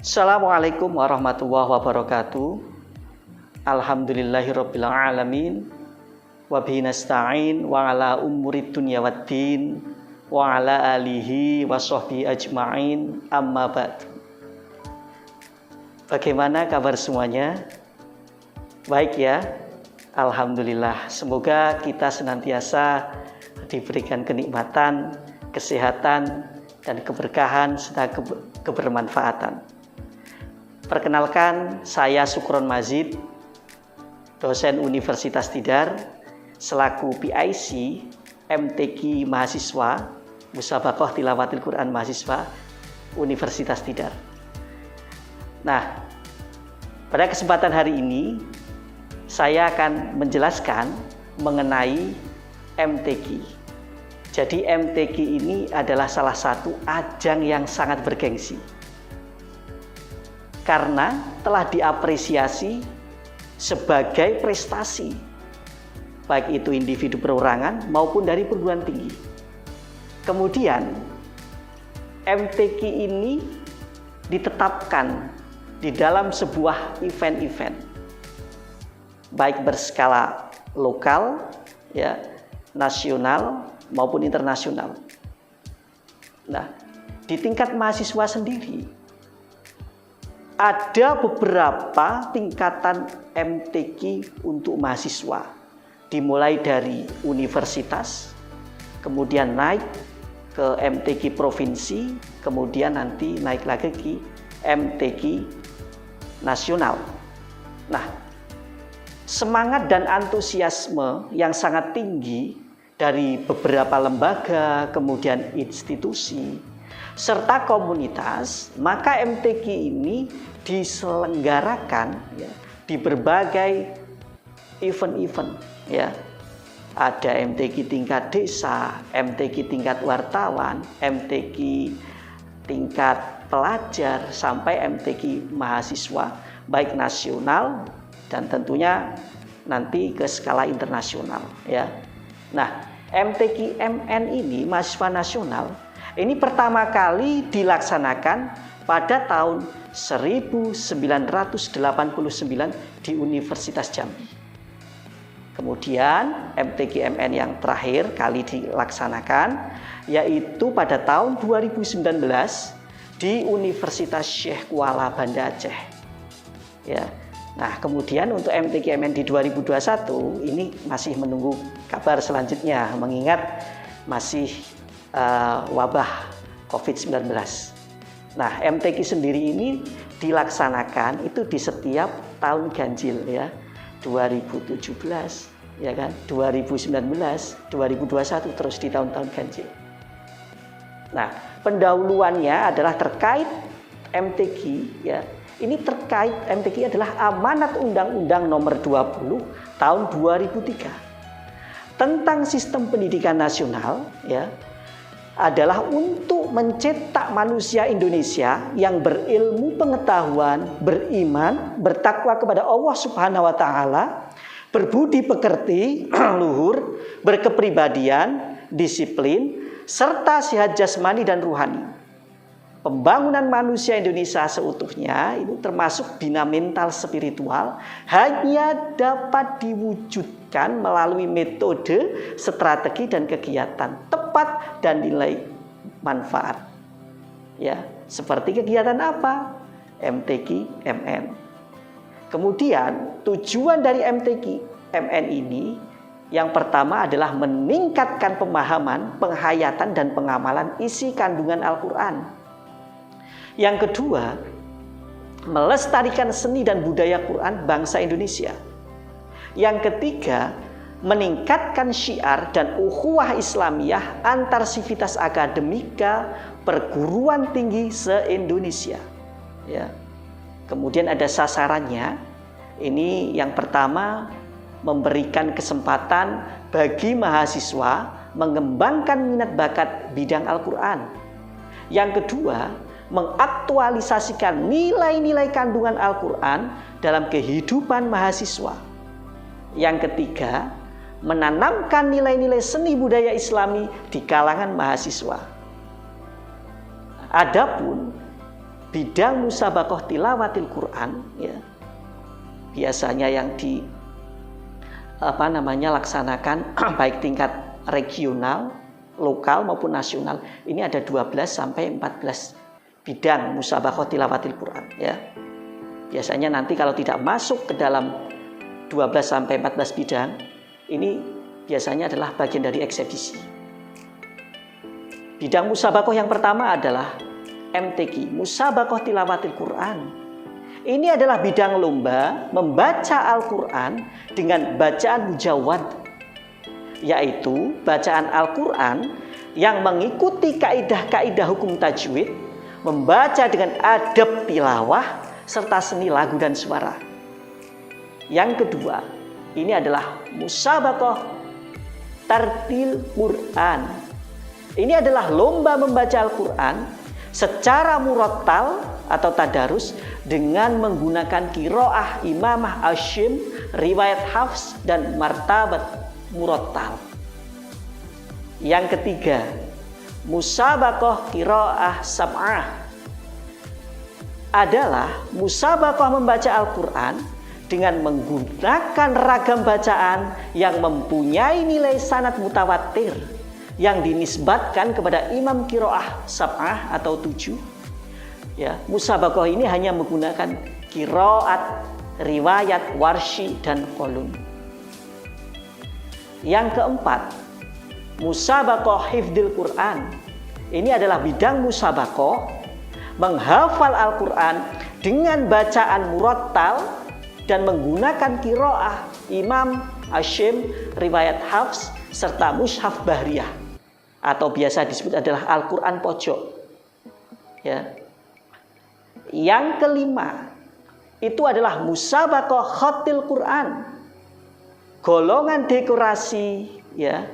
Assalamualaikum warahmatullahi wabarakatuh. Alhamdulillahirabbil alamin. Wa bihi nasta'in wa ala umurid dunya waddin wa ala alihi wa sahbihi ajma'in. Amma ba'du. Bagaimana kabar semuanya? Baik ya? Alhamdulillah. Semoga kita senantiasa diberikan kenikmatan, kesehatan, dan keberkahan serta kebermanfaatan. Perkenalkan, saya Sukron Mazid, dosen Universitas Tidar, selaku PIC MTQ Mahasiswa Musabaqah Tilawatil Quran Mahasiswa Universitas Tidar. Nah, pada kesempatan hari ini saya akan menjelaskan mengenai MTQ. Jadi MTQ ini adalah salah satu ajang yang sangat bergengsi karena telah diapresiasi sebagai prestasi baik itu individu perorangan maupun dari perguruan tinggi. Kemudian MTQ ini ditetapkan di dalam sebuah event-event baik berskala lokal, ya, nasional maupun internasional. Nah, di tingkat mahasiswa sendiri ada beberapa tingkatan MTQ untuk mahasiswa, dimulai dari universitas, kemudian naik ke MTQ provinsi, kemudian nanti naik lagi ke MTQ nasional. Nah, semangat dan antusiasme yang sangat tinggi dari beberapa lembaga, kemudian institusi, serta komunitas, maka MTQ ini diselenggarakan ya, di berbagai event-event ya. Ada MTQ tingkat desa, MTQ tingkat wartawan, MTQ tingkat pelajar, sampai MTQ mahasiswa baik nasional dan tentunya nanti ke skala internasional ya. Nah, MTQ MN ini mahasiswa nasional ini pertama kali dilaksanakan pada tahun 1989 di Universitas Jambi. Kemudian MTQ MN yang terakhir kali dilaksanakan yaitu pada tahun 2019 di Universitas Syekh Kuala Banda Aceh. Ya. Nah, kemudian untuk MTQ MN di 2021 ini masih menunggu kabar selanjutnya mengingat masih wabah COVID-19. Nah, MTQ sendiri ini dilaksanakan itu di setiap tahun ganjil ya. 2017 ya kan, 2019, 2021 terus di tahun-tahun ganjil. Nah, pendahuluannya adalah terkait MTQ ya. Ini terkait MTQ adalah amanat Undang-Undang Nomor 20 tahun 2003 tentang sistem pendidikan nasional ya, adalah untuk mencetak manusia Indonesia yang berilmu pengetahuan, beriman, bertakwa kepada Allah Subhanahu wa taala, berbudi pekerti, luhur, berkepribadian, disiplin, serta sehat jasmani dan ruhani. Pembangunan manusia Indonesia seutuhnya itu termasuk bina mental spiritual hanya dapat diwujudkan melalui metode, strategi dan kegiatan tepat dan nilai manfaat. Ya, seperti kegiatan apa? MTQ MN. Kemudian tujuan dari MTQ MN ini yang pertama adalah meningkatkan pemahaman, penghayatan dan pengamalan isi kandungan Al-Qur'an. Yang kedua, melestarikan seni dan budaya Quran bangsa Indonesia. Yang ketiga, meningkatkan syiar dan ukhuwah Islamiyah antar sivitas akademika perguruan tinggi se-Indonesia. Ya. Kemudian ada sasarannya. Ini yang pertama, memberikan kesempatan bagi mahasiswa mengembangkan minat bakat bidang Al-Quran. Yang kedua, mengaktualisasikan nilai-nilai kandungan Al-Quran dalam kehidupan mahasiswa. Yang ketiga, menanamkan nilai-nilai seni budaya Islami di kalangan mahasiswa. Adapun bidang musabaqah tilawatil Quran, ya, biasanya yang laksanakan baik tingkat regional, lokal maupun nasional. Ini ada 12 sampai 14 bidang musabaqah tilawatil Quran, ya. Biasanya nanti kalau tidak masuk ke dalam 12 sampai 14 bidang, ini biasanya adalah bagian dari eksebisi. Bidang musabaqah yang pertama adalah MTQ, musabaqah tilawatil Quran. Ini adalah bidang lomba membaca Al-Quran dengan bacaan mujawwad, yaitu bacaan Al-Quran yang mengikuti kaidah-kaidah hukum tajwid, membaca dengan adab tilawah serta seni lagu dan suara. Yang kedua, ini adalah musabaqah tartil Quran. Ini adalah lomba membaca Al-Quran secara murattal atau tadarus dengan menggunakan qiraah imamah asyim, riwayat Hafs dan martabat murattal. Yang ketiga, musabaqah qiraah sab'ah adalah musabaqah membaca Al-Quran dengan menggunakan ragam bacaan yang mempunyai nilai sanad mutawatir yang dinisbatkan kepada imam qiraah sab'ah atau 7. Ya, musabaqah ini hanya menggunakan qiraat, riwayat Warsy dan Qalun. Yang keempat, musabaqah hifdzil Quran. Ini adalah bidang musabaqah menghafal Al-Quran dengan bacaan murattal dan menggunakan qiraah Imam Asyim, riwayat Hafs serta mushaf Bahriyah atau biasa disebut adalah Al-Quran pojok. Ya. Yang kelima, itu adalah musabaqah khatil Quran. Golongan dekorasi, ya.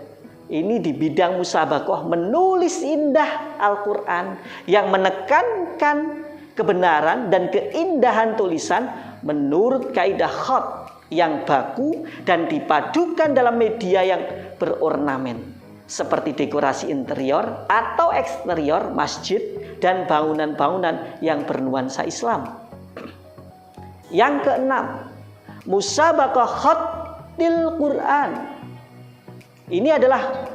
Ini di bidang musabaqah menulis indah Al-Quran yang menekankan kebenaran dan keindahan tulisan menurut kaidah khat yang baku dan dipadukan dalam media yang berornamen seperti dekorasi interior atau eksterior masjid dan bangunan-bangunan yang bernuansa Islam. Yang keenam, musabaqah khatil Quran. Ini adalah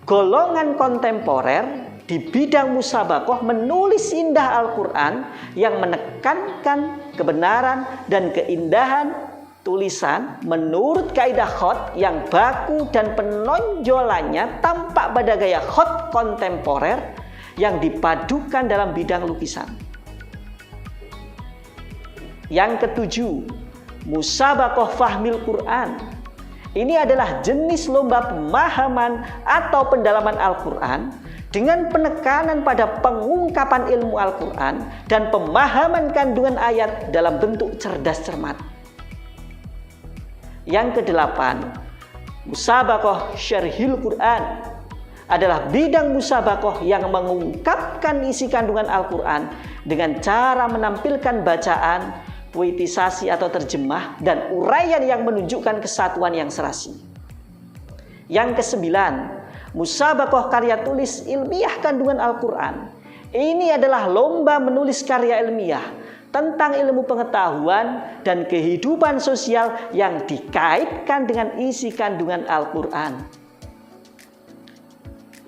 golongan kontemporer di bidang musabaqah menulis indah Al-Quran yang menekankan kebenaran dan keindahan tulisan menurut kaidah khat yang baku dan penonjolannya tampak pada gaya khat kontemporer yang dipadukan dalam bidang lukisan. Yang ketujuh, musabaqah fahmil Quran. Ini adalah jenis lomba pemahaman atau pendalaman Al-Quran dengan penekanan pada pengungkapan ilmu Al-Quran dan pemahaman kandungan ayat dalam bentuk cerdas cermat. Yang kedelapan, musabaqah syarhil Quran adalah bidang musabaqah yang mengungkapkan isi kandungan Al-Quran dengan cara menampilkan bacaan, puitisasi atau terjemah dan uraian yang menunjukkan kesatuan yang serasi. Yang kesembilan, musabaqah karya tulis ilmiah kandungan Al-Quran. Ini adalah lomba menulis karya ilmiah tentang ilmu pengetahuan dan kehidupan sosial yang dikaitkan dengan isi kandungan Al-Quran.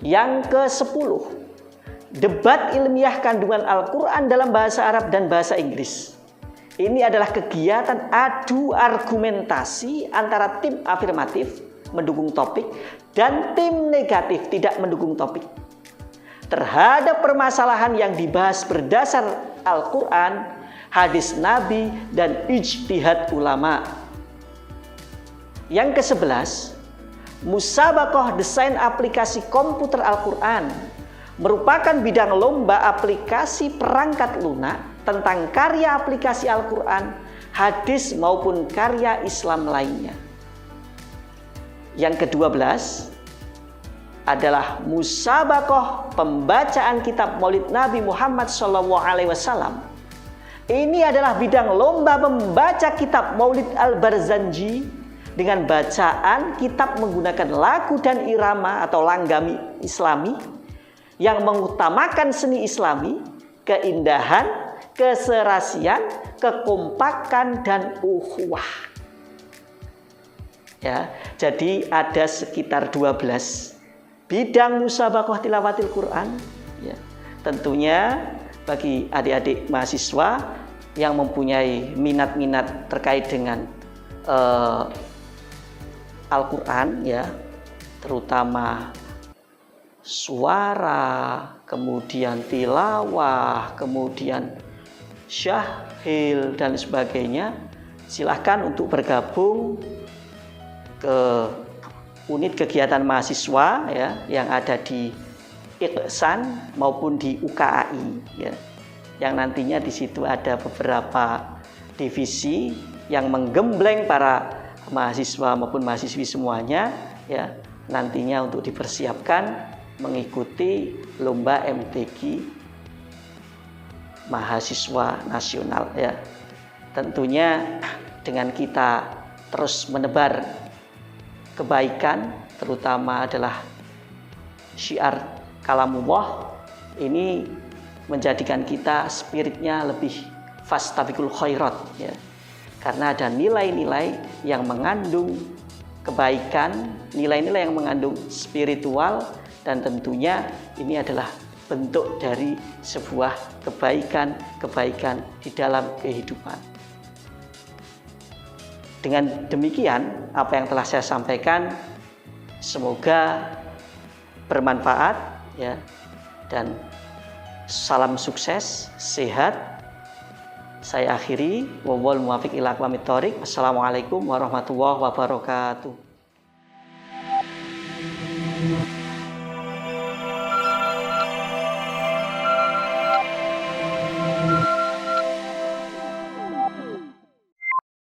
Yang ke-10, debat ilmiah kandungan Al-Quran dalam bahasa Arab dan bahasa Inggris. Ini adalah kegiatan adu argumentasi antara tim afirmatif mendukung topik dan tim negatif tidak mendukung topik terhadap permasalahan yang dibahas berdasar Al-Quran, hadis Nabi, dan ijtihad ulama. Yang ke-11, musabaqah desain aplikasi komputer Al-Quran merupakan bidang lomba aplikasi perangkat lunak tentang karya aplikasi Al-Quran, hadis maupun karya Islam lainnya. Yang ke-12 adalah musabaqah pembacaan kitab Maulid Nabi Muhammad SAW. Ini adalah bidang lomba membaca kitab Maulid Al-Barzanji dengan bacaan kitab menggunakan lagu dan irama atau langgami Islami yang mengutamakan seni Islami, keindahan, keserasian, kekompakan, dan ukhuwah. Ya, jadi ada sekitar 12 bidang musabaqah tilawatil Quran. Ya, tentunya bagi adik-adik mahasiswa yang mempunyai minat-minat terkait dengan Al-Quran, ya, terutama suara, kemudian tilawah, kemudian syahil dan sebagainya, silahkan untuk bergabung ke unit kegiatan mahasiswa, ya, yang ada di Iqsan maupun di UKAI, ya, yang nantinya di situ ada beberapa divisi yang menggembleng para mahasiswa maupun mahasiswi semuanya, ya, nantinya untuk dipersiapkan mengikuti lomba MTQ mahasiswa nasional, ya. Tentunya dengan kita terus menebar kebaikan, terutama adalah syiar kalamullah, ini menjadikan kita spiritnya lebih fastabiqul khairat, ya. Karena ada nilai-nilai yang mengandung kebaikan, nilai-nilai yang mengandung spiritual, dan tentunya ini adalah bentuk dari sebuah kebaikan di dalam kehidupan. Dengan demikian, apa yang telah saya sampaikan semoga bermanfaat, ya, dan salam sukses, sehat. Saya akhiri, wal muwafiq ila aqwamit thoriq. Assalamualaikum warahmatullahi wabarakatuh.